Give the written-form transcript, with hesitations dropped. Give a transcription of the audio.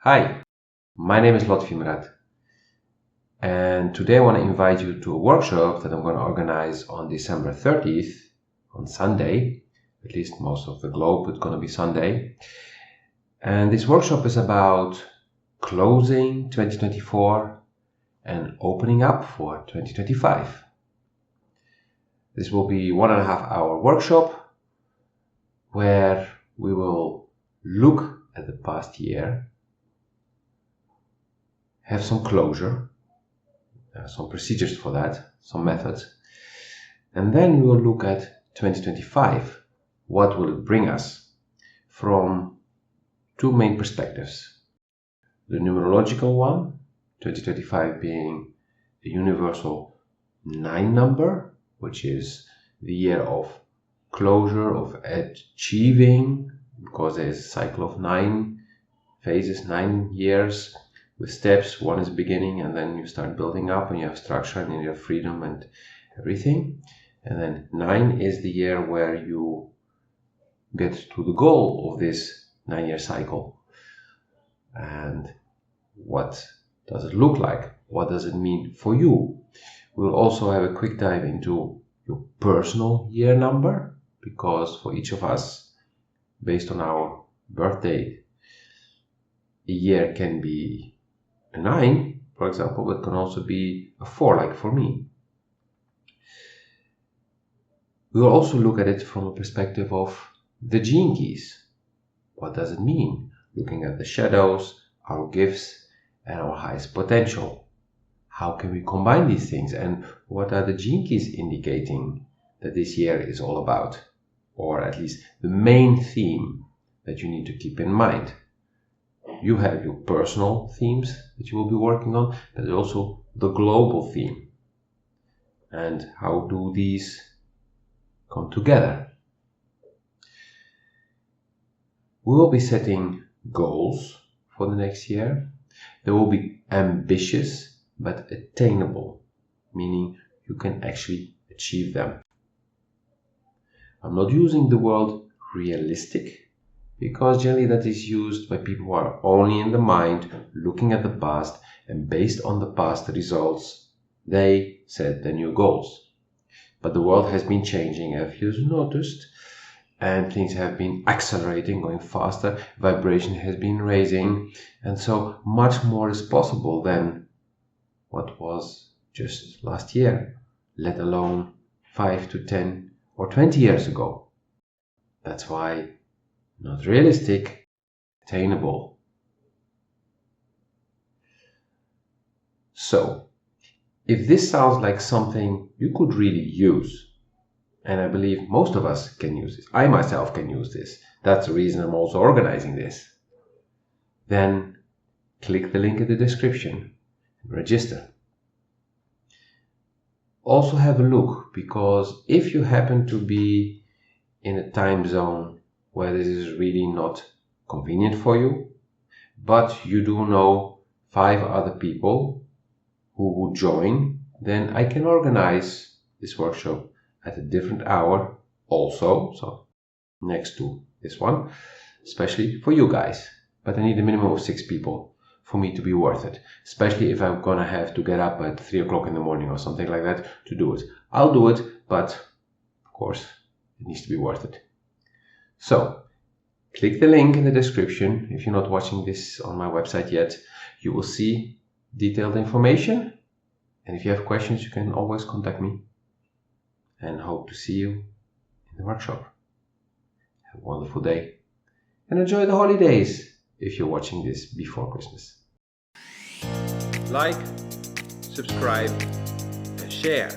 Hi, my name is Lotfi, and today I want to invite you to a workshop that I'm going to organize on December 30th, on Sunday. At least most of the globe, it's going to be Sunday. And this workshop is about closing 2024 and opening up for 2025. This will be 1.5 hour workshop where we will look at the past year, have some closure, some procedures for that, some methods, and then we will look at 2025. What will it bring us from two main perspectives? The numerological one, 2025 being the universal 9 number, which is the year of closure, of achieving, because there is a cycle of 9 phases, 9 years with steps. One is beginning, and then you start building up, and you have structure, and you have freedom and everything. And then 9 is the year where you get to the goal of this 9-year cycle. And what does it look like? What does it mean for you? We'll also have a quick dive into your personal year number, because for each of us, based on our birth date, a year can be a 9, for example, but can also be a 4, like for me. We will also look at it from a perspective of the gene keys. What does it mean? Looking at the shadows, our gifts, and our highest potential. How can we combine these things, and what are the gene keys indicating that this year is all about? Or at least the main theme that you need to keep in mind. You have your personal themes that you will be working on, but also the global theme. And how do these come together? We will be setting goals for the next year. They will be ambitious but attainable, meaning you can actually achieve them. I'm not using the word realistic, because generally that is used by people who are only in the mind, looking at the past, and based on the past results, they set their new goals. But the world has been changing, if you've noticed, and things have been accelerating, going faster, vibration has been raising, and so much more is possible than what was just last year, let alone 5 to 10 or 20 years ago. That's why not realistic, attainable. So, if this sounds like something you could really use, and I believe most of us can use this, I myself can use this, that's the reason I'm also organizing this, then click the link in the description and register. Also have a look, because if you happen to be in a time zone where this is really not convenient for you, but you do know 5 other people who would join, then I can organize this workshop at a different hour also, so next to this one, especially for you guys. But I need a minimum of 6 people for me to be worth it, especially if I'm gonna have to get up at 3 o'clock in the morning or something like that to do it. I'll do it, but of course it needs to be worth it. So click the link in the description. If you're not watching this on my website yet, you will see detailed information. And if you have questions, you can always contact me. And hope to see you in the workshop. Have a wonderful day. And enjoy the holidays if you're watching this before Christmas. Like, subscribe, and share.